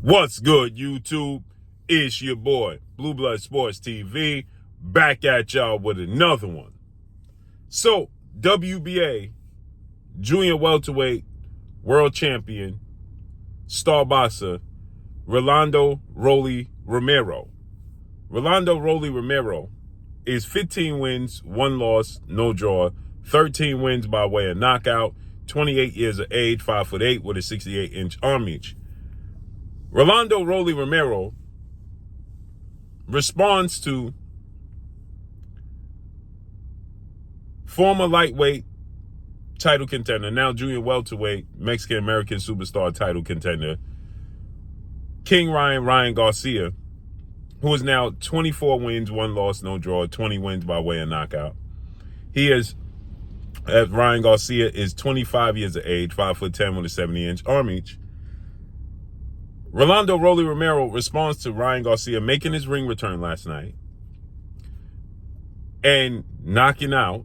What's good, YouTube? It's your boy, Blue Blood Sports TV, back at y'all with another one. So, WBA, Junior Welterweight World Champion, star boxer, Rolando Rolly Romero. Rolando Rolly Romero is 15 wins, 1 loss, no draw, 13 wins by way of knockout, 28 years of age, 5'8", with a 68-inch arm reach. Rolando Rolly Romero responds to former lightweight title contender, now junior welterweight, Mexican-American superstar title contender, King Ryan Garcia, who is now 24 wins, 1 loss, no draw, 20 wins by way of knockout. Ryan Garcia is 25 years of age, 5'10", with a 70-inch arm reach. Rolando Rolly Romero responds to Ryan Garcia making his ring return last night and knocking out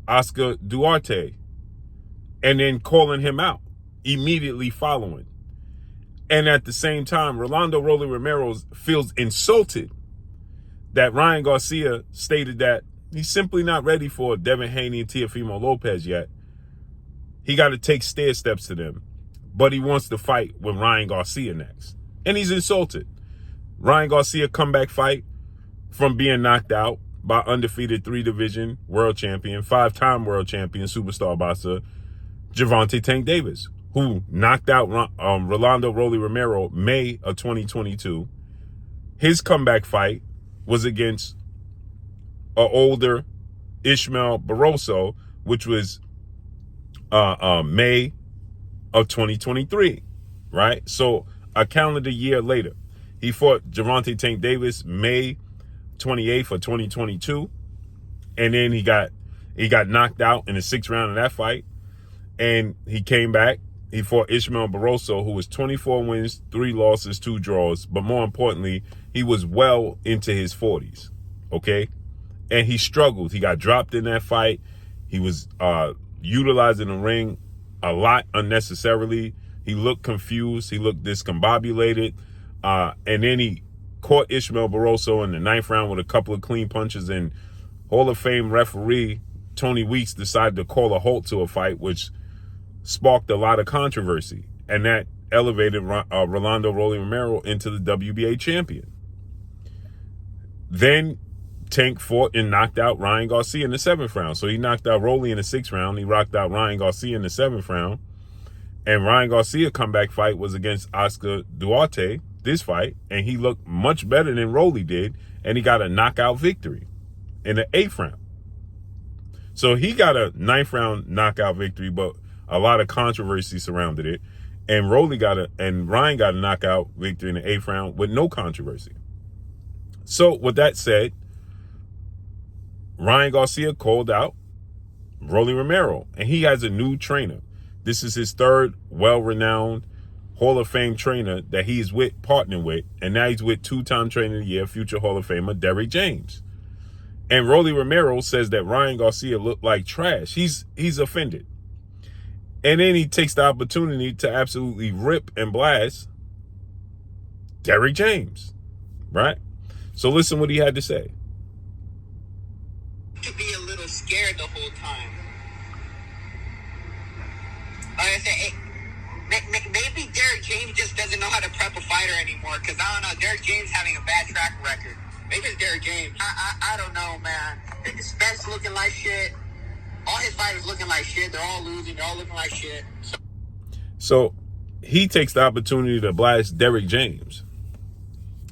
Oscar Duarte and then calling him out immediately following. And at the same time, Rolando Rolly Romero feels insulted that Ryan Garcia stated that he's simply not ready for Devin Haney and Teofimo Lopez yet. He got to take stair steps to them. But he wants to fight with Ryan Garcia next. And he's insulted. Ryan Garcia comeback fight from being knocked out by undefeated 3-division world champion, 5-time world champion, superstar boxer, Gervonta Tank Davis, who knocked out Rolando Rolly Romero May of 2022. His comeback fight was against an older Ishmael Barroso, which was May of 2023, right? So a calendar year later, he fought Gervonta Tank Davis May 28th of 2022, and then he got knocked out in the 6th round of that fight, and he came back. He fought Ishmael Barroso, who was 24 wins, 3 losses, 2 draws, but more importantly, he was well into his 40s, okay? And he struggled. He got dropped in that fight. He was utilizing the ring a lot unnecessarily. He looked confused. He looked discombobulated. And then he caught Ishmael Barroso in the 9th round with a couple of clean punches, and Hall of Fame referee Tony Weeks decided to call a halt to a fight, which sparked a lot of controversy. And that elevated Rolando Rolly Romero into the WBA champion. Then Tank fought and knocked out Ryan Garcia in the 7th round. So he knocked out Rolly in the 6th round. He knocked out Ryan Garcia in the 7th round. And Ryan Garcia's comeback fight was against Oscar Duarte, this fight. And he looked much better than Rolly did. And he got a knockout victory in the 8th round. So he got a 9th round knockout victory, but a lot of controversy surrounded it. And Ryan got a knockout victory in the 8th round with no controversy. So with that said, Ryan Garcia called out Rolly Romero, and he has a new trainer. This is his 3rd well-renowned Hall of Fame trainer that he's partnering with, and now he's with 2-time trainer of the year, future Hall of Famer Derrick James. And Rolly Romero says that Ryan Garcia looked like trash. He's offended. And then he takes the opportunity to absolutely rip and blast Derrick James, right? So listen what he had to say. To be a little scared the whole time. Like I said, maybe Derrick James just doesn't know how to prep a fighter anymore, because I don't know, Derrick James having a bad track record. Maybe it's Derrick James. I don't know, man. Spence looking like shit. All his fighters looking like shit. They're all losing. They're all looking like shit. So he takes the opportunity to blast Derrick James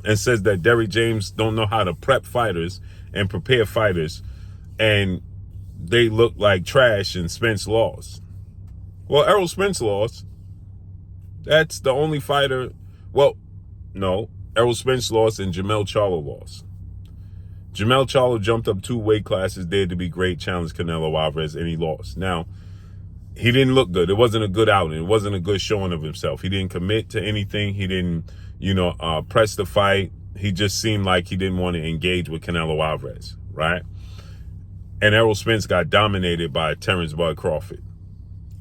and says that Derrick James don't know how to prep fighters and prepare fighters, and they look like trash and Spence lost. Well, Errol Spence lost. That's the only fighter. Well, no. Errol Spence lost and Jermell Charlo lost. Jermell Charlo jumped up 2 weight classes, dared to be great, challenged Canelo Alvarez, and he lost. Now, he didn't look good. It wasn't a good outing. It wasn't a good showing of himself. He didn't commit to anything. He didn't, press the fight. He just seemed like he didn't want to engage with Canelo Alvarez, right? And Errol Spence got dominated by Terrence Bud Crawford.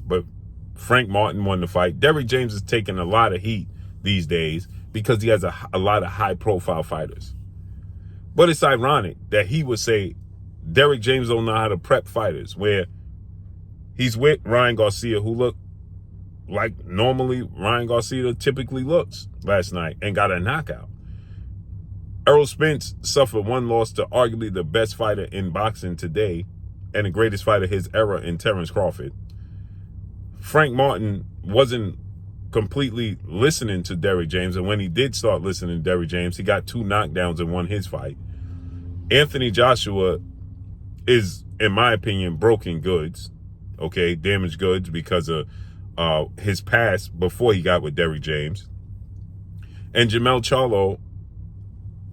But Frank Martin won the fight. Derrick James has taken a lot of heat these days because he has a lot of high-profile fighters. But it's ironic that he would say Derrick James don't know how to prep fighters, where he's with Ryan Garcia, who looked like normally Ryan Garcia typically looks last night, and got a knockout. Errol Spence suffered one loss to arguably the best fighter in boxing today and the greatest fighter of his era in Terrence Crawford. Frank Martin wasn't completely listening to Derrick James, and when he did start listening to Derrick James, he got 2 knockdowns and won his fight. Anthony Joshua is, in my opinion, broken goods, okay, damaged goods because of his past before he got with Derrick James. And Jermell Charlo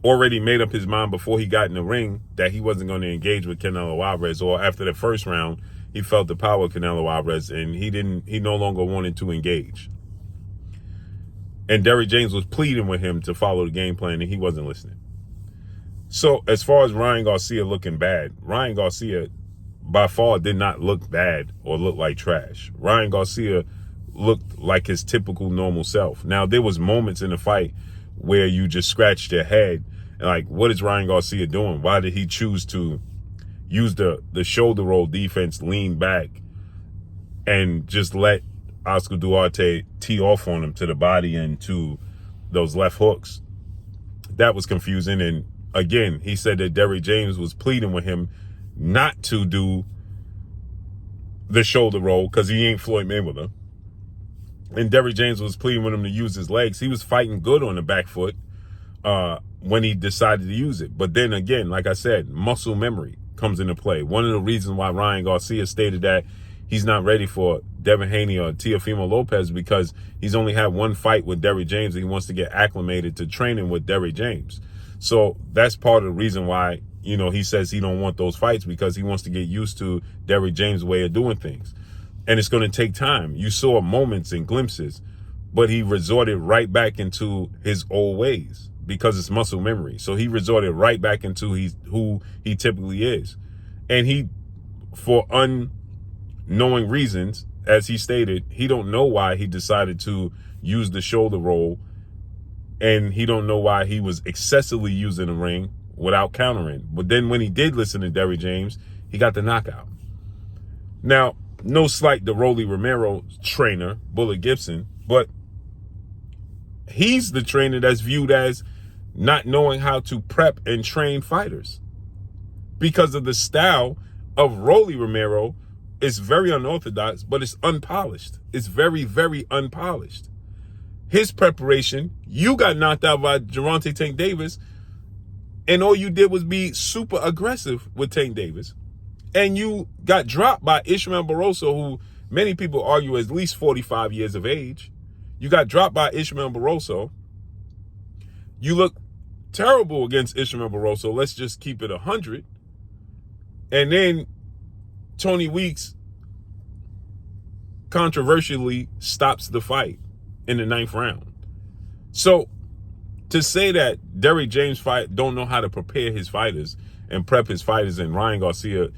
already made up his mind before he got in the ring that he wasn't going to engage with Canelo Alvarez, or after the first round, he felt the power of Canelo Alvarez and he no longer wanted to engage. And Derrick James was pleading with him to follow the game plan, and he wasn't listening. So as far as Ryan Garcia looking bad, Ryan Garcia by far did not look bad or look like trash. Ryan Garcia looked like his typical normal self. Now, there was moments in the fight where you just scratched your head, like, what is Ryan Garcia doing? Why did he choose to use the shoulder roll defense, lean back, and just let Oscar Duarte tee off on him to the body and to those left hooks? That was confusing. And again, he said that Derrick James was pleading with him not to do the shoulder roll because he ain't Floyd Mayweather. And Derrick James was pleading with him to use his legs. He was fighting good on the back foot when he decided to use it. But then again, like I said, muscle memory comes into play. One of the reasons why Ryan Garcia stated that he's not ready for Devin Haney or Teofimo Lopez because he's only had one fight with Derrick James and he wants to get acclimated to training with Derrick James. So that's part of the reason why, he says he don't want those fights, because he wants to get used to Derrick James' way of doing things. And it's going to take time. You saw moments and glimpses, but he resorted right back into his old ways because it's muscle memory. So he resorted right back into who he typically is. And he, for unknowing reasons, as he stated, he don't know why he decided to use the shoulder roll, and he don't know why he was excessively using the ring without countering. But then when he did listen to Derrick James, he got the knockout. Now, no slight to Rolly Romero's trainer, Bullet Gibson, but he's the trainer that's viewed as not knowing how to prep and train fighters. Because of the style of Rolly Romero, it's very unorthodox, but it's unpolished. It's very, very unpolished. His preparation, you got knocked out by Gervonta Tank Davis, and all you did was be super aggressive with Tank Davis. And you got dropped by Ishmael Barroso, who many people argue is at least 45 years of age. You got dropped by Ishmael Barroso. You look terrible against Ishmael Barroso. Let's just keep it 100. And then Tony Weeks controversially stops the fight in the 9th round. So to say that Derrick James don't know how to prepare his fighters and prep his fighters, and Ryan Garcia,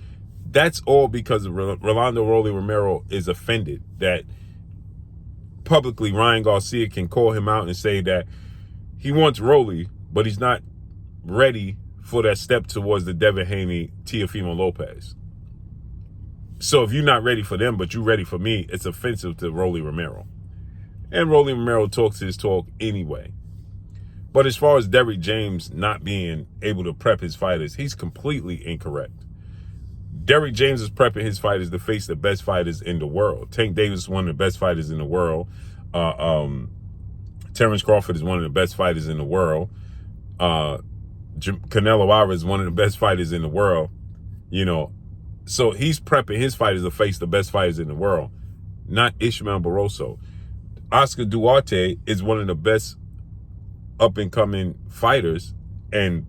that's all because Rolando Rolly Romero is offended that publicly Ryan Garcia can call him out and say that he wants Rolly, but he's not ready for that step towards the Devin Haney, Teofimo Lopez. So if you're not ready for them, but you're ready for me, it's offensive to Rolly Romero. And Rolly Romero talks his talk anyway. But as far as Derrick James not being able to prep his fighters, he's completely incorrect. Derrick James is prepping his fighters to face the best fighters in the world. Tank Davis is one of the best fighters in the world. Terrence Crawford is one of the best fighters in the world. Canelo Alvarez is one of the best fighters in the world. So he's prepping his fighters to face the best fighters in the world, not Ishmael Barroso. Oscar Duarte is one of the best up-and-coming fighters and,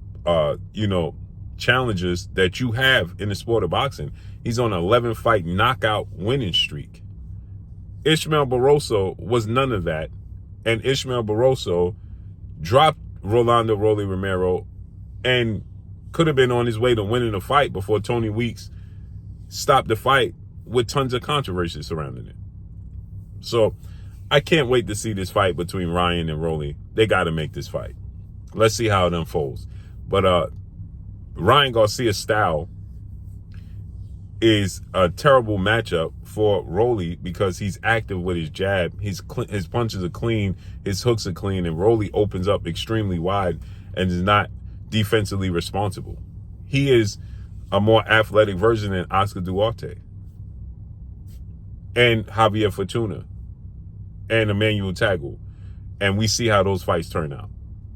challengers that you have in the sport of boxing. He's on an 11-fight knockout winning streak. Ishmael Barroso was none of that, and Ishmael Barroso dropped Rolando Rolly Romero and could have been on his way to winning the fight before Tony Weeks stopped the fight with tons of controversy surrounding it. So I can't wait to see this fight between Ryan and Rolly. They got to make this fight. Let's see how it unfolds. But Ryan Garcia's style is a terrible matchup for Rolly because he's active with his jab. His punches are clean, his hooks are clean, and Rolly opens up extremely wide and is not defensively responsible. He is a more athletic version than Oscar Duarte and Javier Fortuna and Emmanuel Tagle. And we see how those fights turn out.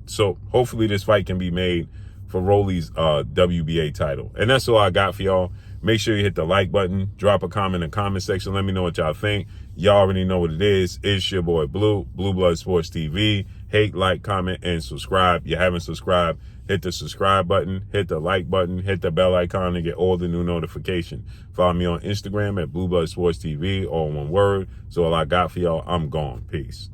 So hopefully this fight can be made for Rolly's WBA title. And that's all I got for y'all. Make sure you hit the like button. Drop a comment in the comment section. Let me know what y'all think. Y'all already know what it is. It's your boy Blue, Blue Blood Sports TV. Hate, like, comment, and subscribe. You haven't subscribed, hit the subscribe button, hit the like button, hit the bell icon to get all the new notifications. Follow me on Instagram at Blue Blood Sports TV, all one word. So all I got for y'all, I'm gone. Peace.